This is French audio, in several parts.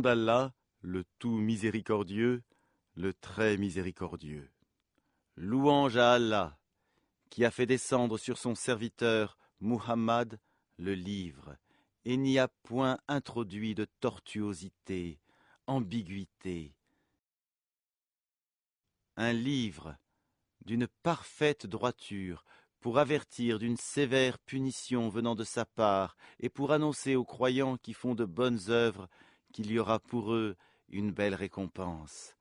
d'Allah, le tout miséricordieux, le très miséricordieux. Louange à Allah, qui a fait descendre sur son serviteur Muhammad le livre, et n'y a point introduit de tortuosité, ambiguïté. Un livre d'une parfaite droiture, pour avertir d'une sévère punition venant de sa part, et pour annoncer aux croyants qui font de bonnes œuvres qu'il y aura pour eux une belle récompense.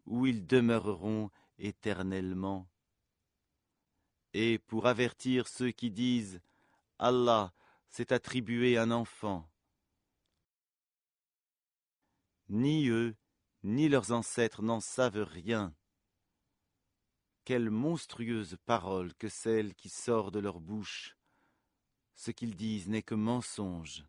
Où ils demeureront éternellement. Et pour avertir ceux qui disent « Allah s'est attribué un enfant », ni eux, ni leurs ancêtres n'en savent rien. Quelle monstrueuse parole que celle qui sort de leur bouche. Ce qu'ils disent n'est que mensonge.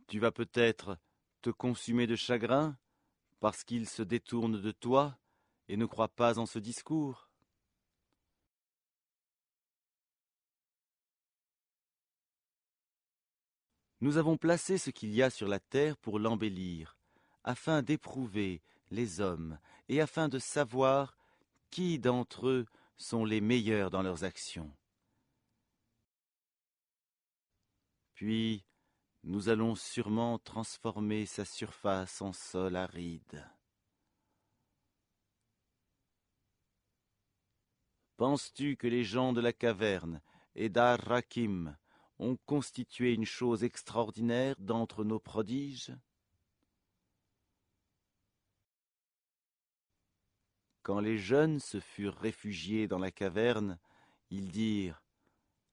Tu vas peut-être te consumer de chagrin parce qu'ils se détournent de toi et ne croient pas en ce discours. Nous avons placé ce qu'il y a sur la terre pour l'embellir, afin d'éprouver les hommes et afin de savoir qui d'entre eux sont les meilleurs dans leurs actions. Puis, nous allons sûrement transformer sa surface en sol aride. Penses-tu que les gens de la caverne et d'Ar-Rakim ont constitué une chose extraordinaire d'entre nos prodiges? Quand les jeunes se furent réfugiés dans la caverne, ils dirent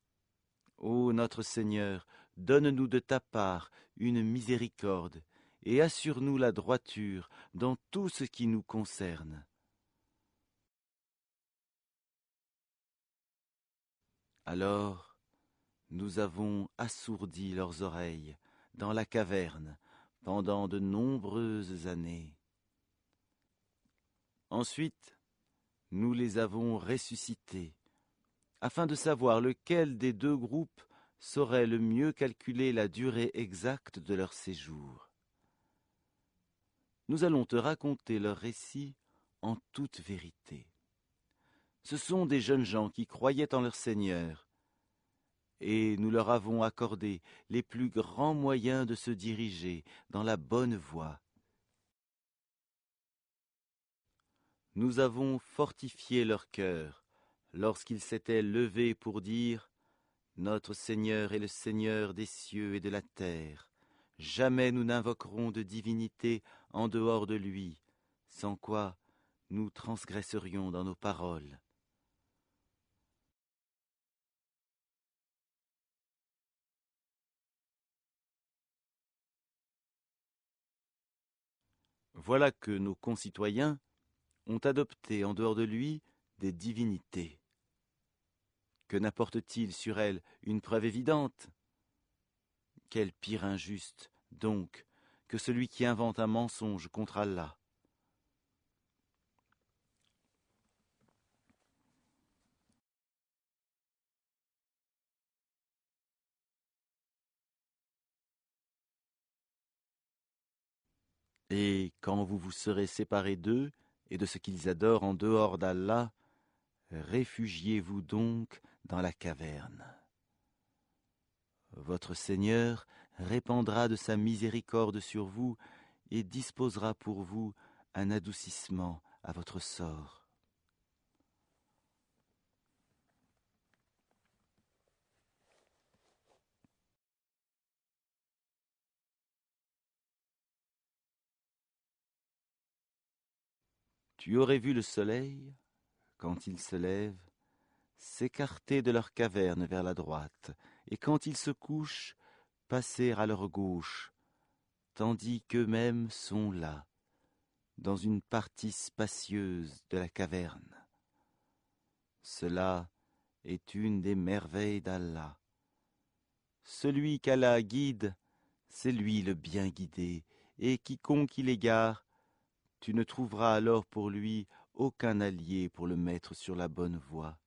« Ô notre Seigneur, donne-nous de ta part une miséricorde et assure-nous la droiture dans tout ce qui nous concerne. » Alors, nous avons assourdi leurs oreilles dans la caverne pendant de nombreuses années. Ensuite, nous les avons ressuscités, afin de savoir lequel des deux groupes saurait le mieux calculer la durée exacte de leur séjour. Nous allons te raconter leur récit en toute vérité. Ce sont des jeunes gens qui croyaient en leur Seigneur, et nous leur avons accordé les plus grands moyens de se diriger dans la bonne voie. Nous avons fortifié leur cœur lorsqu'ils s'étaient levés pour dire « Notre Seigneur est le Seigneur des cieux et de la terre. Jamais nous n'invoquerons de divinité en dehors de lui, sans quoi nous transgresserions dans nos paroles. » Voilà que nos concitoyens ont adopté en dehors de lui des divinités. Que n'apporte-t-il sur elles une preuve évidente? Quel pire injuste, donc, que celui qui invente un mensonge contre Allah. Et quand vous vous serez séparés d'eux et de ce qu'ils adorent en dehors d'Allah, réfugiez-vous donc dans la caverne. Votre Seigneur répandra de sa miséricorde sur vous et disposera pour vous un adoucissement à votre sort. Tu aurais vu le soleil, quand il se lève, s'écarter de leur caverne vers la droite, et quand ils se couchent, passer à leur gauche, tandis qu'eux-mêmes sont là, dans une partie spacieuse de la caverne. Cela est une des merveilles d'Allah. Celui qu'Allah guide, c'est lui le bien guidé, et quiconque il égare, tu ne trouveras alors pour lui aucun allié pour le mettre sur la bonne voie.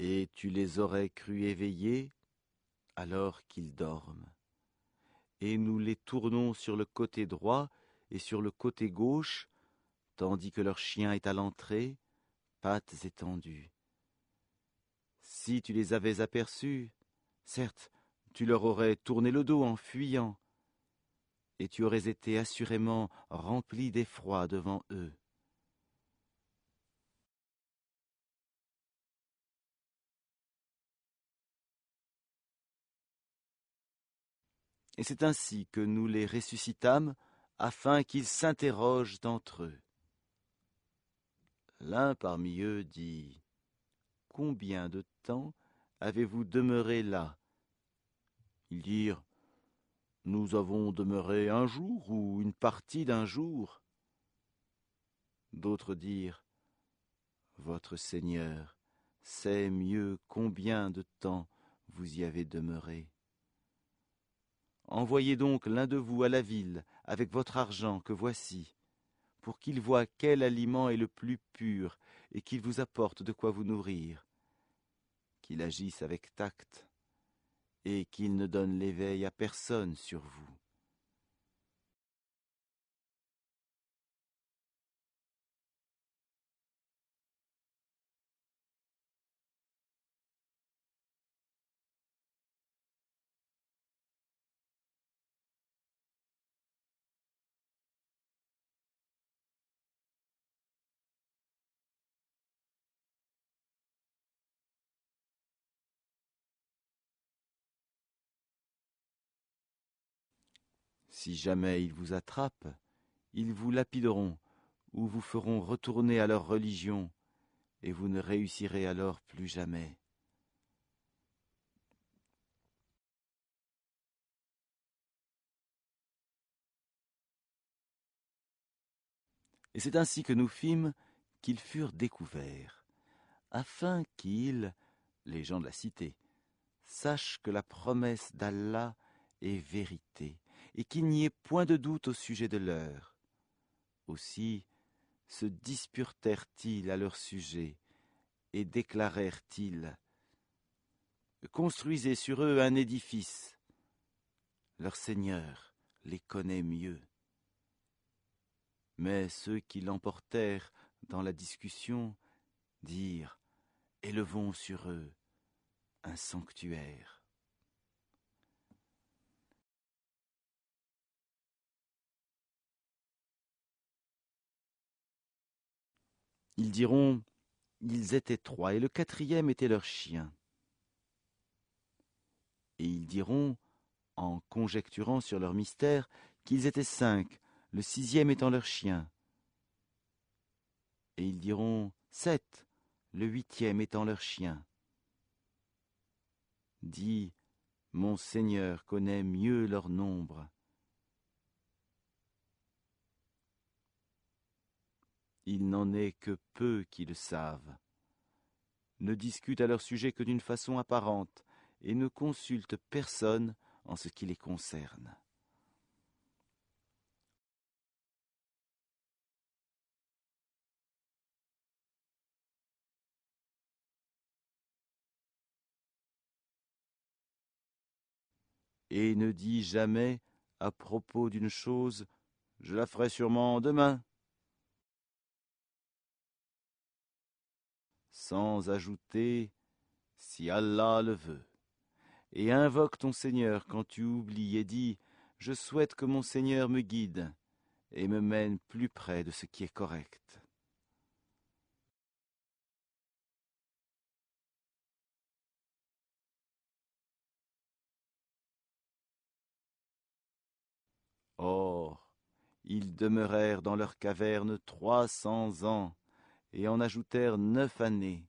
Et tu les aurais crus éveillés alors qu'ils dorment. Et nous les tournons sur le côté droit et sur le côté gauche, tandis que leur chien est à l'entrée, pattes étendues. Si tu les avais aperçus, certes, tu leur aurais tourné le dos en fuyant, et tu aurais été assurément rempli d'effroi devant eux. Et c'est ainsi que nous les ressuscitâmes, afin qu'ils s'interrogent entre eux. L'un parmi eux dit : « Combien de temps avez-vous demeuré là ? » Ils dirent : « Nous avons demeuré un jour ou une partie d'un jour. » D'autres dirent : « Votre Seigneur sait mieux combien de temps vous y avez demeuré. Envoyez donc l'un de vous à la ville avec votre argent que voici, pour qu'il voie quel aliment est le plus pur et qu'il vous apporte de quoi vous nourrir, qu'il agisse avec tact et qu'il ne donne l'éveil à personne sur vous. » Si jamais ils vous attrapent, ils vous lapideront ou vous feront retourner à leur religion, et vous ne réussirez alors plus jamais. Et c'est ainsi que nous fîmes qu'ils furent découverts, afin qu'ils, les gens de la cité, sachent que la promesse d'Allah est vérité, et qu'il n'y ait point de doute au sujet de l'heure. Aussi se disputèrent-ils à leur sujet, et déclarèrent-ils : « Construisez sur eux un édifice. Leur Seigneur les connaît mieux. » Mais ceux qui l'emportèrent dans la discussion dirent : « Élevons sur eux un sanctuaire. » Ils diront : « Ils étaient 3, et le 4e était leur chien. » Et ils diront, en conjecturant sur leur mystère, qu'ils étaient 5, le 6e étant leur chien. Et ils diront : « 7, le 8e étant leur chien. » Dis : « Mon Seigneur connaît mieux leur nombre. » Il n'en est que peu qui le savent. Ne discutent à leur sujet que d'une façon apparente, et ne consultent personne en ce qui les concerne. Et ne dis jamais à propos d'une chose : « Je la ferai sûrement demain », sans ajouter : « Si Allah le veut ». Et invoque ton Seigneur quand tu oublies et dis : « Je souhaite que mon Seigneur me guide et me mène plus près de ce qui est correct. » Or, ils demeurèrent dans leur caverne 300 ans et en ajoutèrent 9 années.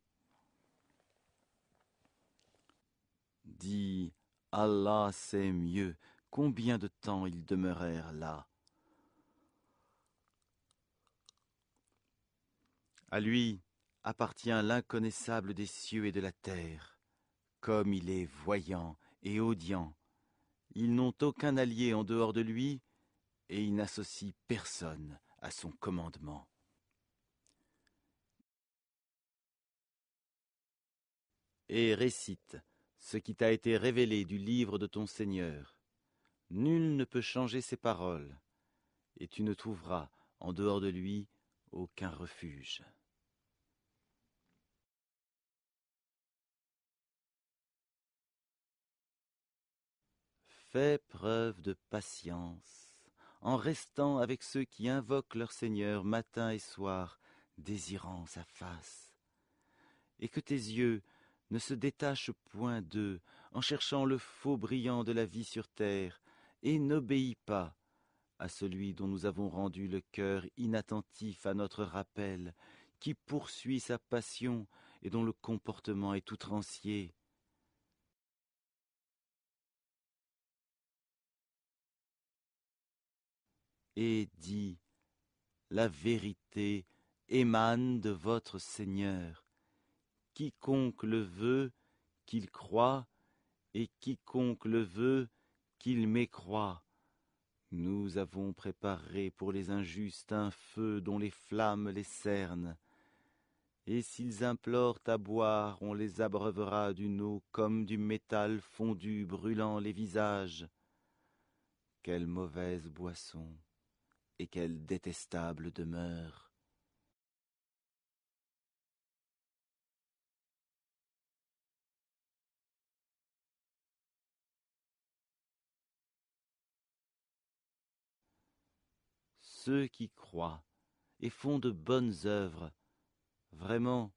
dit « Allah sait mieux combien de temps ils demeurèrent là. » À lui appartient l'inconnaissable des cieux et de la terre. Comme il est voyant et audient, ils n'ont aucun allié en dehors de lui et il n'associe personne à son commandement. Et récite ce qui t'a été révélé du livre de ton Seigneur. Nul ne peut changer ses paroles, et tu ne trouveras en dehors de lui aucun refuge. Fais preuve de patience, en restant avec ceux qui invoquent leur Seigneur matin et soir, désirant sa face. Et que tes yeux ne se détachent point d'eux, en cherchant le faux brillant de la vie sur terre, et n'obéis pas à celui dont nous avons rendu le cœur inattentif à notre rappel, qui poursuit sa passion et dont le comportement est outrancier. Et dis, la vérité émane de votre Seigneur. Quiconque le veut, qu'il croie, et quiconque le veut, qu'il mécroie. Nous avons préparé pour les injustes un feu dont les flammes les cernent. Et s'ils implorent à boire, on les abreuvera d'une eau comme du métal fondu brûlant les visages. Quelle mauvaise boisson et quelle détestable demeure! Ceux qui croient et font de bonnes œuvres, vraiment,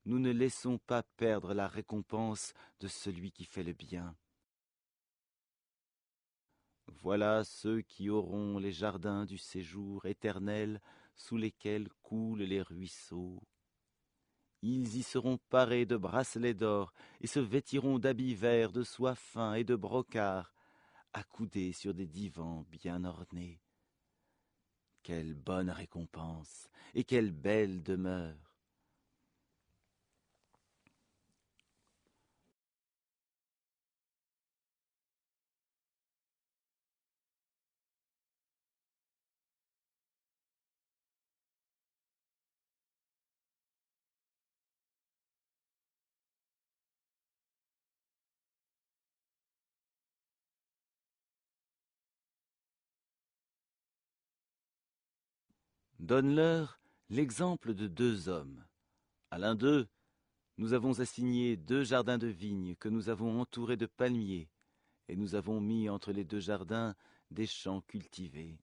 nous ne laissons pas perdre la récompense de celui qui fait le bien. Voilà ceux qui auront les jardins du séjour éternel sous lesquels coulent les ruisseaux. Ils y seront parés de bracelets d'or et se vêtiront d'habits verts, de soie fin et de brocart, accoudés sur des divans bien ornés. Quelle bonne récompense et quelle belle demeure! Donne-leur l'exemple de deux hommes. À l'un d'eux, nous avons assigné 2 jardins de vignes que nous avons entourés de palmiers, et nous avons mis entre les 2 jardins des champs cultivés.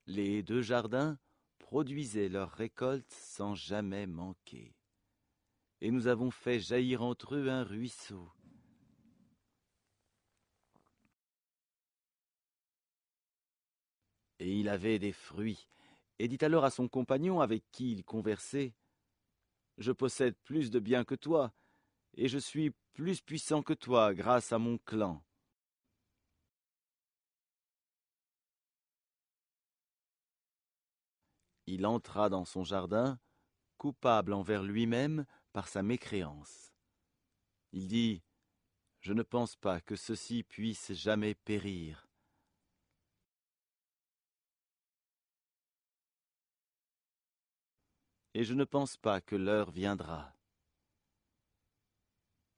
Les 2 jardins produisaient leur récolte sans jamais manquer. Et nous avons fait jaillir entre eux un ruisseau. Et il avait des fruits, et dit alors à son compagnon avec qui il conversait, « Je possède plus de biens que toi, et je suis plus puissant que toi grâce à mon clan. » Il entra dans son jardin, coupable envers lui-même par sa mécréance. Il dit, « Je ne pense pas que ceci puisse jamais périr. » Et je ne pense pas que l'heure viendra.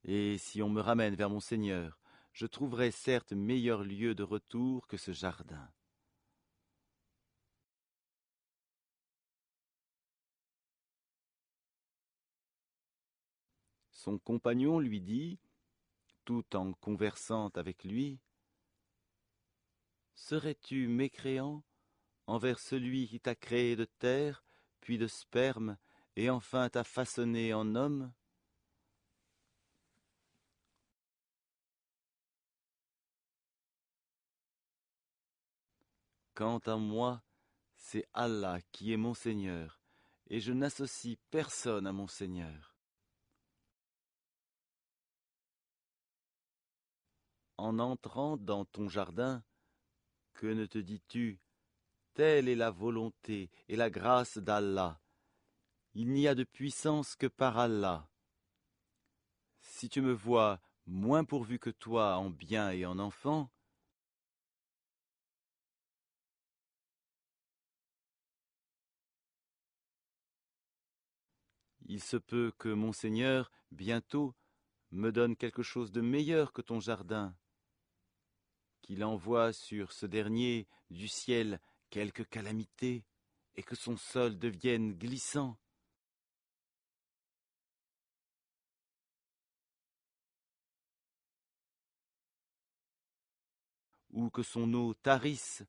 Et si on me ramène vers mon Seigneur, je trouverai certes meilleur lieu de retour que ce jardin. Son compagnon lui dit, tout en conversant avec lui, « Serais-tu mécréant envers celui qui t'a créé de terre, puis de sperme, et enfin t'a façonné en homme ? Quant à moi, c'est Allah qui est mon Seigneur, et je n'associe personne à mon Seigneur. En entrant dans ton jardin, que ne te dis-tu? Telle est la volonté et la grâce d'Allah. Il n'y a de puissance que par Allah. Si tu me vois moins pourvu que toi en bien et en enfants, il se peut que mon Seigneur, bientôt, me donne quelque chose de meilleur que ton jardin, qu'il envoie sur ce dernier du ciel quelque calamité, et que son sol devienne glissant. Ou que son eau tarisse,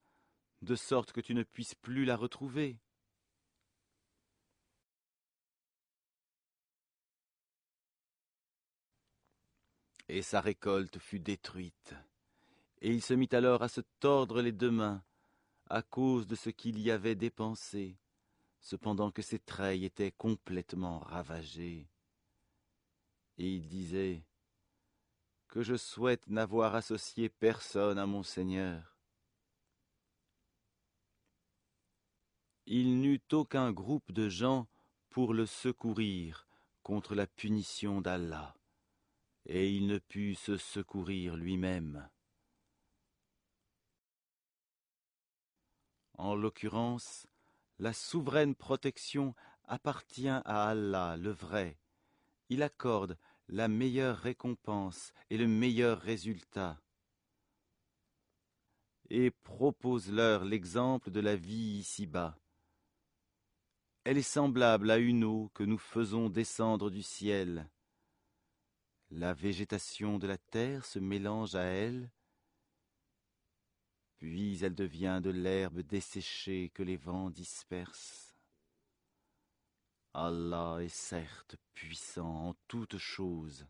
de sorte que tu ne puisses plus la retrouver. Et sa récolte fut détruite. Et il se mit alors à se tordre les deux mains, à cause de ce qu'il y avait dépensé, cependant que ses treilles étaient complètement ravagées. Et il disait, que je souhaite n'avoir associé personne à mon Seigneur. Il n'eut aucun groupe de gens pour le secourir contre la punition d'Allah, et il ne put se secourir lui-même. En l'occurrence, la souveraine protection appartient à Allah, le vrai. Il accorde la meilleure récompense et le meilleur résultat. Et propose-leur l'exemple de la vie ici-bas. Elle est semblable à une eau que nous faisons descendre du ciel. La végétation de la terre se mélange à elle, puis elle devient de l'herbe desséchée que les vents dispersent. Allah est certes puissant en toutes choses.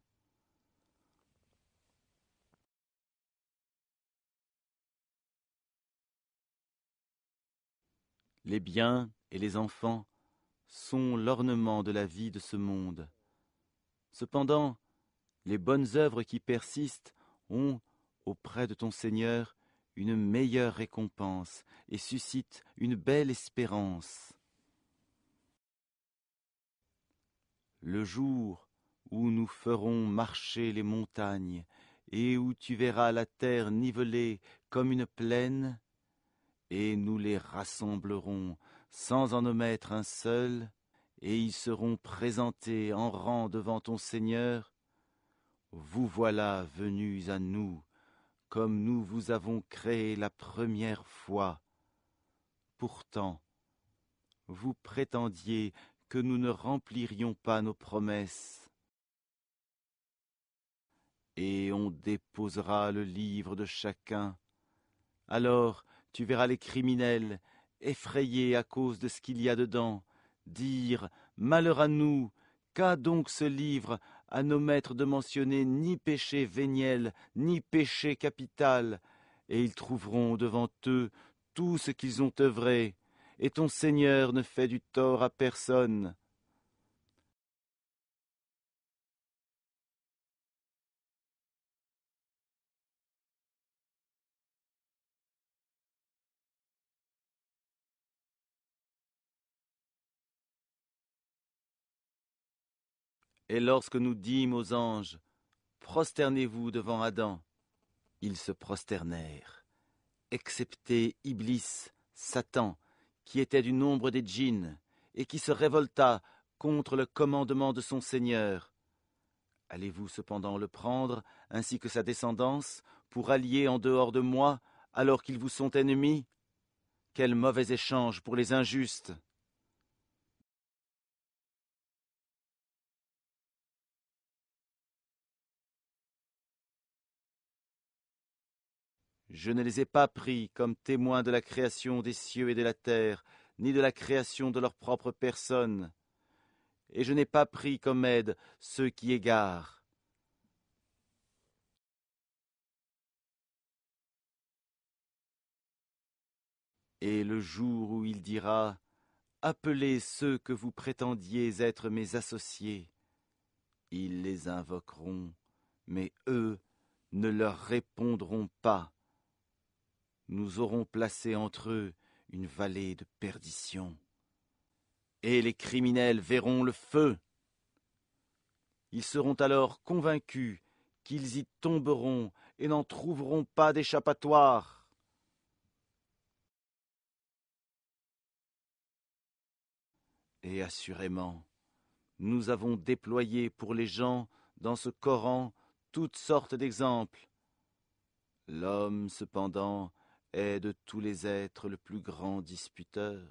Les biens et les enfants sont l'ornement de la vie de ce monde. Cependant, les bonnes œuvres qui persistent ont, auprès de ton Seigneur, une meilleure récompense et suscitent une belle espérance. Le jour où nous ferons marcher les montagnes et où tu verras la terre nivelée comme une plaine, et nous les rassemblerons sans en omettre un seul, et ils seront présentés en rang devant ton Seigneur. Vous voilà venus à nous, comme nous vous avons créé la première fois. Pourtant, vous prétendiez que nous ne remplirions pas nos promesses. Et on déposera le livre de chacun. Alors tu verras les criminels, effrayés à cause de ce qu'il y a dedans, dire « Malheur à nous ! Qu'a donc ce livre à n'omettre de mentionner ni péché véniel, ni péché capital ?» Et ils trouveront devant eux tout ce qu'ils ont œuvré, et ton Seigneur ne fait du tort à personne. Et lorsque nous dîmes aux anges, prosternez-vous devant Adam, ils se prosternèrent, excepté Iblis, Satan, qui était du nombre des djinns, et qui se révolta contre le commandement de son Seigneur. Allez-vous cependant le prendre, ainsi que sa descendance, pour allier en dehors de moi, alors qu'ils vous sont ennemis? Quel mauvais échange pour les injustes! Je ne les ai pas pris comme témoins de la création des cieux et de la terre, ni de la création de leur propre personne, et je n'ai pas pris comme aide ceux qui égarent. Et le jour où il dira « Appelez ceux que vous prétendiez être mes associés », ils les invoqueront, mais eux ne leur répondront pas. Nous aurons placé entre eux une vallée de perdition. Et les criminels verront le feu. Ils seront alors convaincus qu'ils y tomberont et n'en trouveront pas d'échappatoire. Et assurément, nous avons déployé pour les gens dans ce Coran toutes sortes d'exemples. L'homme, cependant, est de tous les êtres le plus grand disputeur.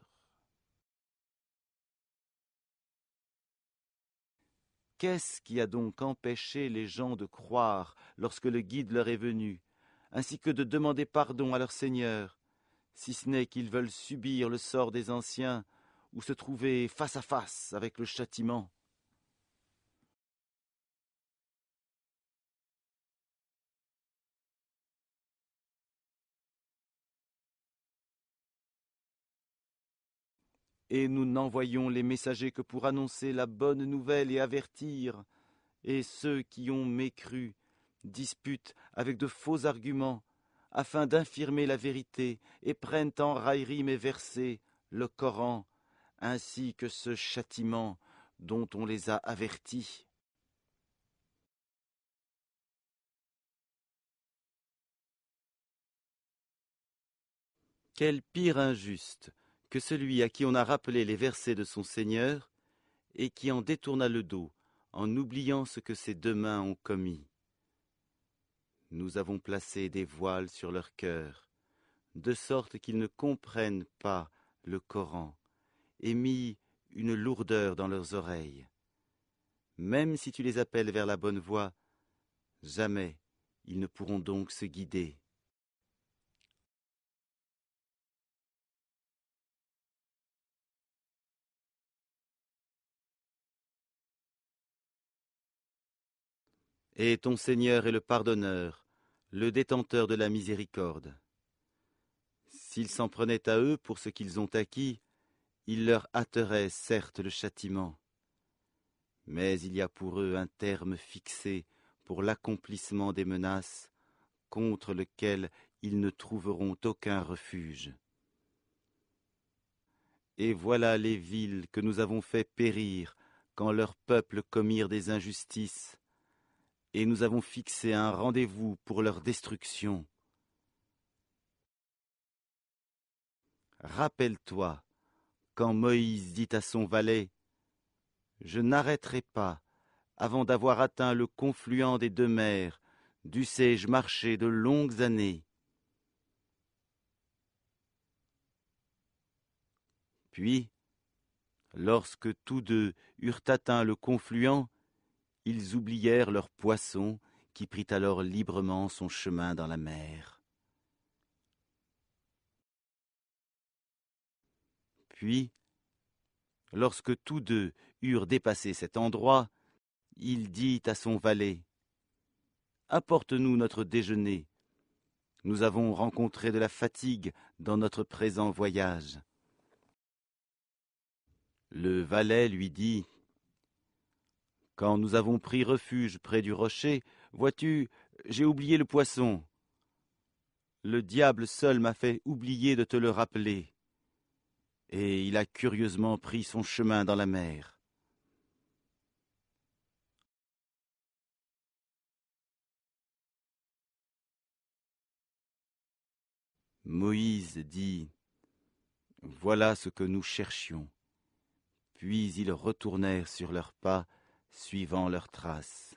Qu'est-ce qui a donc empêché les gens de croire lorsque le guide leur est venu, ainsi que de demander pardon à leur Seigneur, si ce n'est qu'ils veulent subir le sort des anciens ou se trouver face à face avec le châtiment? Et nous n'envoyons les messagers que pour annoncer la bonne nouvelle et avertir, et ceux qui ont mécru disputent avec de faux arguments, afin d'infirmer la vérité, et prennent en raillerie mes versets, le Coran, ainsi que ce châtiment dont on les a avertis. Quel pire injuste que celui à qui on a rappelé les versets de son Seigneur, et qui en détourna le dos, en oubliant ce que ses deux mains ont commis. Nous avons placé des voiles sur leur cœur, de sorte qu'ils ne comprennent pas le Coran, et mis une lourdeur dans leurs oreilles. Même si tu les appelles vers la bonne voie, jamais ils ne pourront donc se guider. Et ton Seigneur est le pardonneur, le détenteur de la miséricorde. S'ils s'en prenaient à eux pour ce qu'ils ont acquis, il leur hâterait certes le châtiment. Mais il y a pour eux un terme fixé pour l'accomplissement des menaces, contre lequel ils ne trouveront aucun refuge. Et voilà les villes que nous avons fait périr quand leurs peuples commirent des injustices, et nous avons fixé un rendez-vous pour leur destruction. Rappelle-toi, quand Moïse dit à son valet « Je n'arrêterai pas avant d'avoir atteint le confluent des deux mers, dussé-je marcher de longues années. » Puis, lorsque tous deux eurent atteint le confluent, ils oublièrent leur poisson qui prit alors librement son chemin dans la mer. Puis, lorsque tous deux eurent dépassé cet endroit, il dit à son valet « Apporte-nous notre déjeuner. Nous avons rencontré de la fatigue dans notre présent voyage. » Le valet lui dit « Quand nous avons pris refuge près du rocher, vois-tu, j'ai oublié le poisson. Le diable seul m'a fait oublier de te le rappeler. Et il a curieusement pris son chemin dans la mer. » Moïse dit « Voilà ce que nous cherchions. » Puis ils retournèrent sur leurs pas, suivant leurs traces.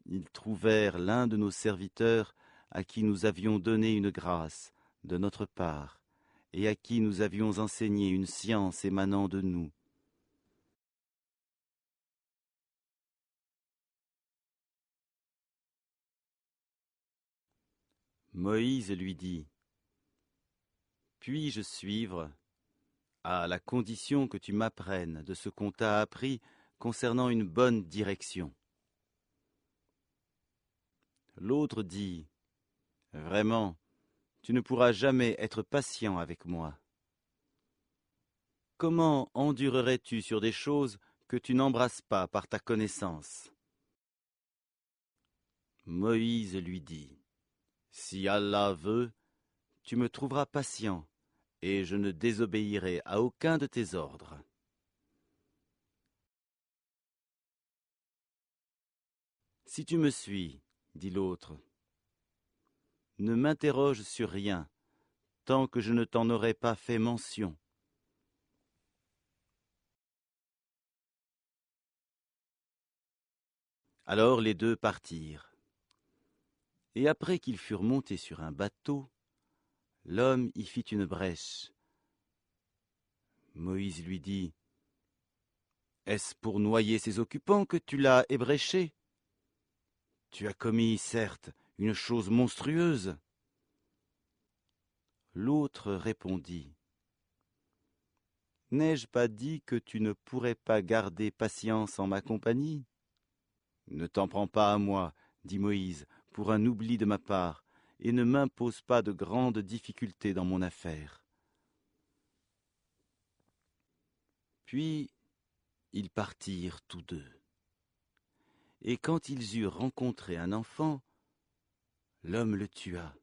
Ils trouvèrent l'un de nos serviteurs à qui nous avions donné une grâce de notre part et à qui nous avions enseigné une science émanant de nous. Moïse lui dit « Puis-je suivre, à la condition que tu m'apprennes de ce qu'on t'a appris concernant une bonne direction. » L'autre dit « Vraiment, tu ne pourras jamais être patient avec moi. Comment endurerais-tu sur des choses que tu n'embrasses pas par ta connaissance? Moïse lui dit, si Allah veut, tu me trouveras patient, et je ne désobéirai à aucun de tes ordres. Si tu me suis, dit l'autre, ne m'interroge sur rien, tant que je ne t'en aurai pas fait mention. Alors les deux partirent. Et après qu'ils furent montés sur un bateau, l'homme y fit une brèche. Moïse lui dit, « Est-ce pour noyer ses occupants que tu l'as ébréché? Tu as commis, certes, une chose monstrueuse. » L'autre répondit, « N'ai-je pas dit que tu ne pourrais pas garder patience en ma compagnie? » « Ne t'en prends pas à moi, dit Moïse, pour un oubli de ma part, et ne m'impose pas de grandes difficultés dans mon affaire. » Puis ils partirent tous deux. Et quand ils eurent rencontré un enfant, l'homme le tua.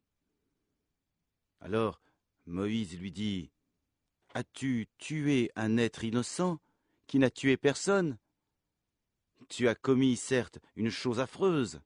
Alors Moïse lui dit, « As-tu tué un être innocent qui n'a tué personne? Tu as commis, certes, une chose affreuse.